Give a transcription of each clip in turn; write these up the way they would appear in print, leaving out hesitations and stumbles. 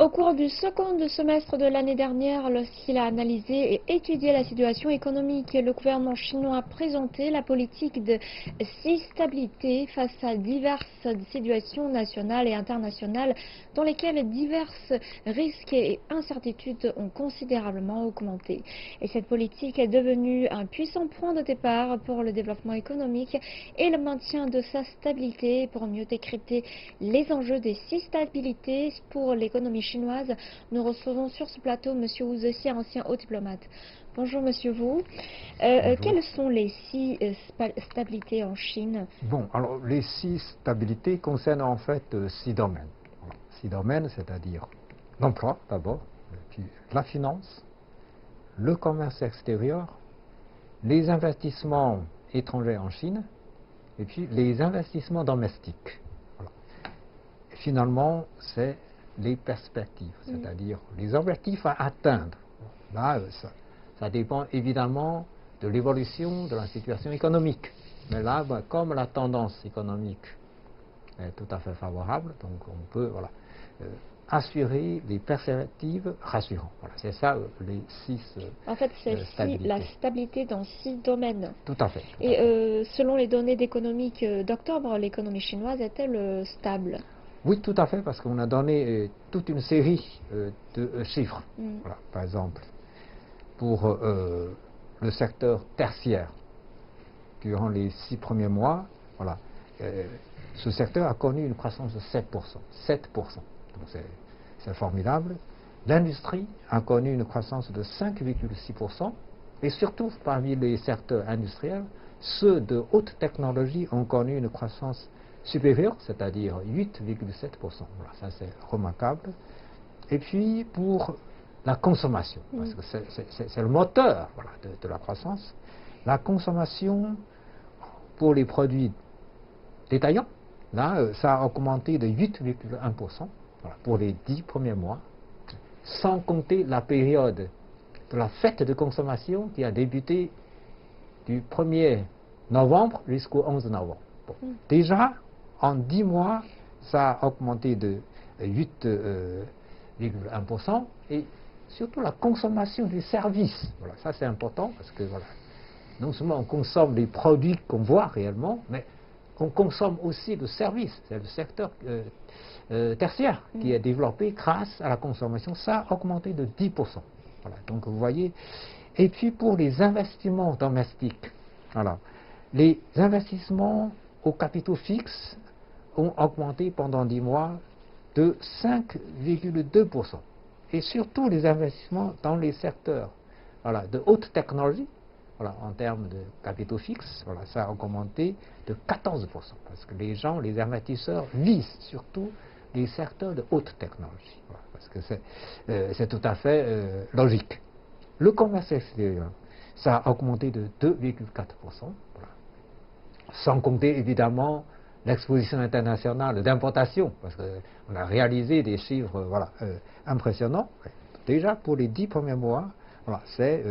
Au cours du second semestre de l'année dernière, lorsqu'il a analysé et étudié la situation économique, le gouvernement chinois a présenté la politique de stabilité face à diverses situations nationales et internationales dans lesquelles divers risques et incertitudes ont considérablement augmenté. Et cette politique est devenue un puissant point de départ pour le développement économique et le maintien de sa stabilité. Pour mieux décrypter les enjeux des six stabilités pour l'économie chinoise, nous recevons sur ce plateau M. Wu Zexi, ancien haut diplomate. Bonjour Monsieur Wu. Bonjour. Quelles sont les six stabilités en Chine? Bon, alors les six stabilités concernent en fait six domaines. Voilà. Six domaines, c'est-à-dire l'emploi d'abord, puis la finance, le commerce extérieur, les investissements étrangers en Chine, et puis les investissements domestiques. Voilà. Et finalement, c'est les perspectives, c'est-à-dire les objectifs à atteindre. Là, ça dépend évidemment de l'évolution de la situation économique. Mais là, comme la tendance économique est tout à fait favorable, donc on peut assurer les perspectives rassurantes. Voilà, c'est ça les six En fait, c'est la stabilité dans six domaines. Tout à fait. Et selon les données d'économique d'octobre, l'économie chinoise est-elle stable? Oui, tout à fait, parce qu'on a donné toute une série de chiffres. Voilà, par exemple, pour le secteur tertiaire, durant les 6 premiers mois, voilà, ce secteur a connu une croissance de 7%. 7%. Donc c'est formidable. L'industrie a connu une croissance de 5,6%. Et surtout, parmi les secteurs industriels, ceux de haute technologie ont connu une croissance supérieure, c'est-à-dire 8,7%. Voilà, ça c'est remarquable. Et puis pour la consommation, parce que c'est le moteur de la croissance, la consommation pour les produits détaillants, là, ça a augmenté de 8,1% pour les 10 premiers mois, sans compter la période de la fête de consommation qui a débuté du 1er novembre jusqu'au 11 novembre. Bon. Déjà, en 10 mois, ça a augmenté de 8,1%, et surtout la consommation des services. Voilà, ça c'est important parce que voilà, non seulement on consomme les produits qu'on voit réellement, mais on consomme aussi le service. C'est le secteur tertiaire qui est développé grâce à la consommation. Ça a augmenté de 10%. Voilà, donc vous voyez. Et puis pour les investissements domestiques, voilà, les investissements aux capitaux fixes ont augmenté pendant 10 mois de 5,2%. Et surtout les investissements dans les secteurs de haute technologie, en termes de capitaux fixes, ça a augmenté de 14%. Parce que les gens, les investisseurs, visent surtout les secteurs de haute technologie. Voilà, parce que c'est tout à fait logique. Le commerce extérieur, ça a augmenté de 2,4%. Voilà. Sans compter évidemment l'exposition internationale d'importation, parce qu'on a réalisé des chiffres impressionnants. Déjà pour les 10 premiers mois, c'est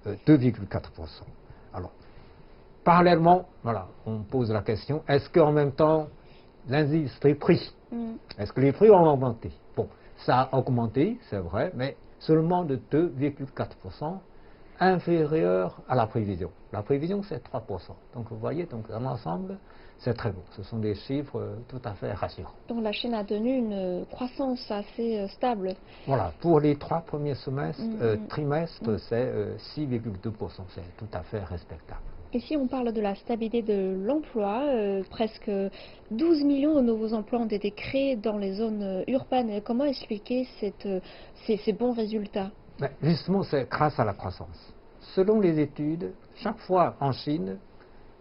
2,4%. Alors, parallèlement, on pose la question, est-ce qu'en même temps, l'indice des prix, est-ce que les prix ont augmenté? Bon, ça a augmenté, c'est vrai, mais seulement de 2,4%, inférieur à la prévision. La prévision, c'est 3%. Donc, vous voyez, dans l'ensemble, c'est très bon. Ce sont des chiffres tout à fait rassurants. Donc, la Chine a tenu une croissance assez stable. Voilà, pour les 3 premiers trimestres, c'est 6,2%. C'est tout à fait respectable. Ici, on parle de la stabilité de l'emploi. Presque 12 millions de nouveaux emplois ont été créés dans les zones urbaines. Comment expliquer ces bons résultats? Justement, c'est grâce à la croissance. Selon les études, chaque fois en Chine,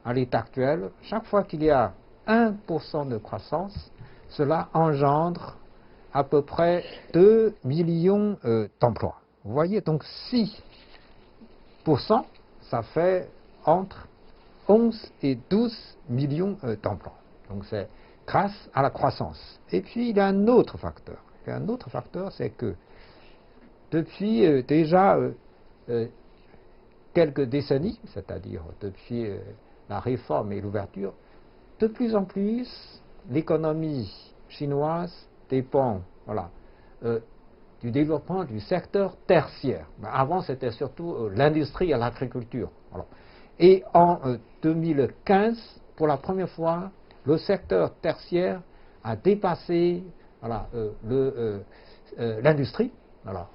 à l'état actuel, chaque fois qu'il y a 1% de croissance, cela engendre à peu près 2 millions d'emplois. Vous voyez, donc 6%, ça fait entre 11 et 12 millions d'emplois. Donc c'est grâce à la croissance. Et puis il y a un autre facteur. C'est que depuis déjà quelques décennies, c'est-à-dire depuis la réforme et l'ouverture, de plus en plus, l'économie chinoise dépend du développement du secteur tertiaire. Avant, c'était surtout l'industrie et l'agriculture. Et en 2015, pour la première fois, le secteur tertiaire a dépassé l'industrie,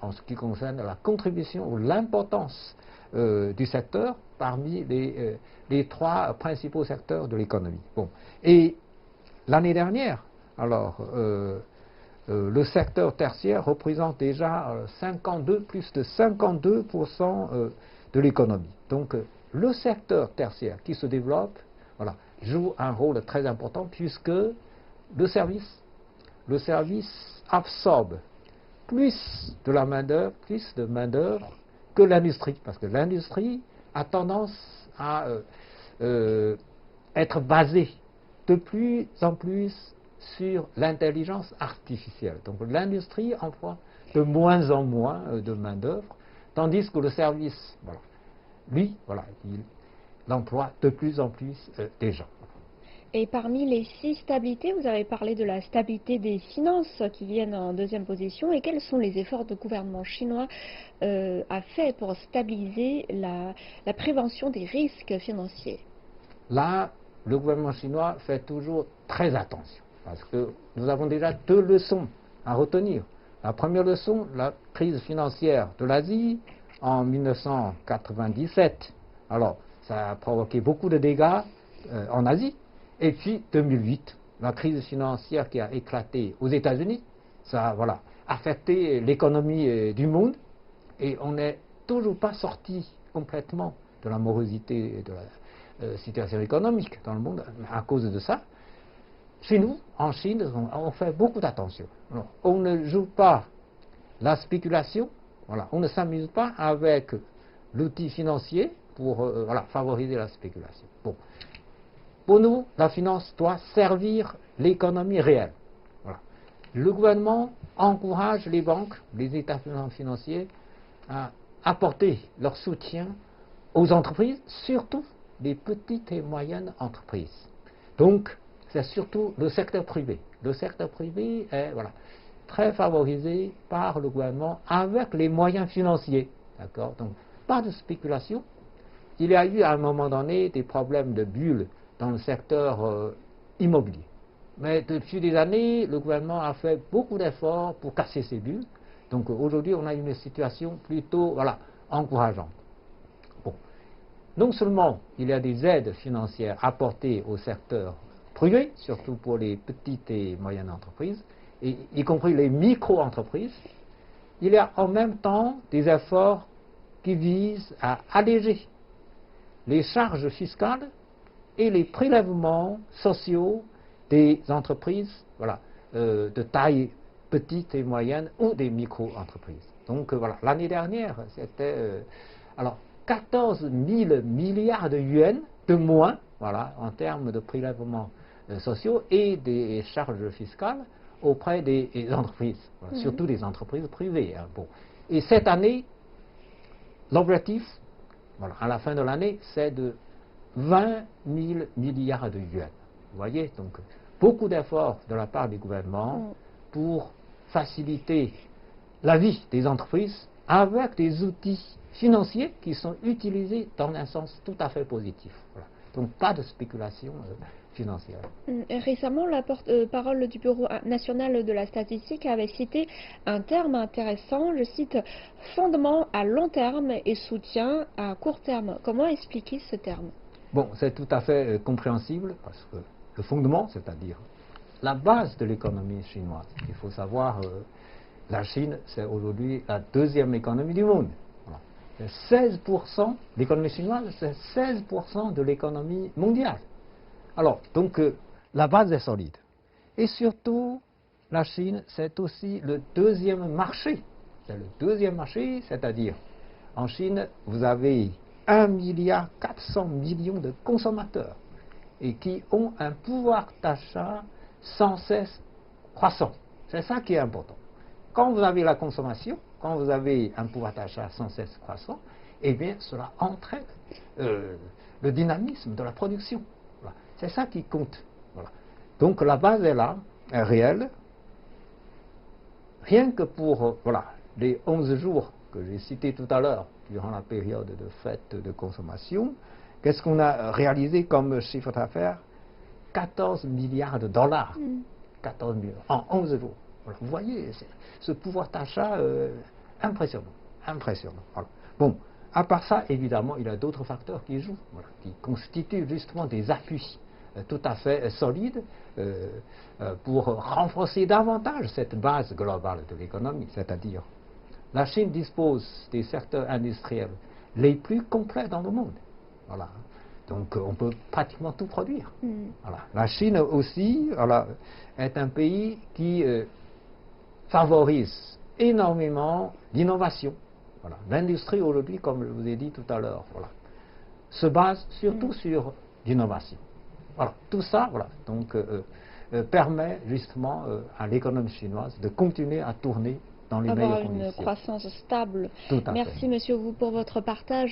en ce qui concerne la contribution ou l'importance du secteur parmi les trois principaux secteurs de l'économie. Bon. Et l'année dernière, le secteur tertiaire représente déjà plus de 52% de l'économie. Donc le secteur tertiaire qui se développe joue un rôle très important puisque le service absorbe plus de la main-d'œuvre, que l'industrie, parce que l'industrie a tendance à être basée de plus en plus sur l'intelligence artificielle. Donc l'industrie emploie de moins en moins de main-d'œuvre, tandis que le service, il emploie de plus en plus des gens. Et parmi les 6 stabilités, vous avez parlé de la stabilité des finances qui viennent en deuxième position. Et quels sont les efforts du gouvernement chinois a fait pour stabiliser la prévention des risques financiers? Là, le gouvernement chinois fait toujours très attention, parce que nous avons déjà 2 leçons à retenir. La première leçon, la crise financière de l'Asie en 1997. Alors, ça a provoqué beaucoup de dégâts en Asie. Et puis 2008, la crise financière qui a éclaté aux États-Unis, ça a affecté l'économie du monde et on n'est toujours pas sorti complètement de la morosité de la situation économique dans le monde à cause de ça. Chez nous, en Chine, on fait beaucoup d'attention. On ne joue pas la spéculation, on ne s'amuse pas avec l'outil financier pour favoriser la spéculation. Bon. Pour nous, la finance doit servir l'économie réelle. Le gouvernement encourage les banques, les établissements financiers à apporter leur soutien aux entreprises, surtout les petites et moyennes entreprises. Donc, c'est surtout le secteur privé. Le secteur privé est très favorisé par le gouvernement avec les moyens financiers. D'accord ? Donc, pas de spéculation. Il y a eu à un moment donné des problèmes de bulles dans le secteur immobilier. Mais depuis des années, le gouvernement a fait beaucoup d'efforts pour casser ces bulles. Donc aujourd'hui, on a une situation plutôt encourageante. Bon. Non seulement il y a des aides financières apportées au secteur privé, surtout pour les petites et moyennes entreprises, y compris les micro-entreprises, il y a en même temps des efforts qui visent à alléger les charges fiscales et les prélèvements sociaux des entreprises de taille petite et moyenne ou des micro-entreprises. Donc l'année dernière, c'était 14 000 milliards de yuans de moins en termes de prélèvements sociaux et des charges fiscales auprès des entreprises, surtout des entreprises privées. Bon. Et cette année, l'objectif, à la fin de l'année, c'est de 20 000 milliards de yuans. Vous voyez, donc beaucoup d'efforts de la part du gouvernement pour faciliter la vie des entreprises avec des outils financiers qui sont utilisés dans un sens tout à fait positif. Donc pas de spéculation financière. Récemment, la porte-parole du Bureau national de la statistique avait cité un terme intéressant, je cite, fondement à long terme et soutien à court terme. Comment expliquer ce terme? Bon, c'est tout à fait compréhensible parce que le fondement, c'est-à-dire la base de l'économie chinoise, il faut savoir, la Chine, c'est aujourd'hui la 2e économie du monde. 16%, l'économie chinoise, c'est 16% de l'économie mondiale. Alors, donc, la base est solide. Et surtout, la Chine, c'est aussi le 2e marché. C'est le 2e marché, c'est-à-dire, en Chine, vous avez 1,4 milliard de consommateurs et qui ont un pouvoir d'achat sans cesse croissant. C'est ça qui est important. Quand vous avez la consommation, quand vous avez un pouvoir d'achat sans cesse croissant, eh bien, cela entraîne le dynamisme de la production. Voilà. C'est ça qui compte. Voilà. Donc la base est là, est réelle. rien que pour voilà, les 11 jours que j'ai cités tout à l'heure, durant la période de fête de consommation, qu'est-ce qu'on a réalisé comme chiffre d'affaires? 14 milliards de dollars. 14 milliards en 11 jours. Voilà, vous voyez, ce pouvoir d'achat impressionnant. Impressionnant. Voilà. Bon, à part ça, évidemment, il y a d'autres facteurs qui jouent, voilà, qui constituent justement des appuis tout à fait solides pour renforcer davantage cette base globale de l'économie, c'est-à-dire la Chine dispose des secteurs industriels les plus complets dans le monde. Voilà. Donc on peut pratiquement tout produire. Voilà. La Chine aussi voilà, est un pays qui favorise énormément l'innovation. Voilà. L'industrie aujourd'hui, comme je vous ai dit tout à l'heure, voilà, se base surtout sur l'innovation. Voilà. Tout ça voilà, donc, permet justement à l'économie chinoise de continuer à tourner dans les meilleures conditions. Avoir une croissance stable. Tout à Merci fait. Monsieur Wu pour votre partage.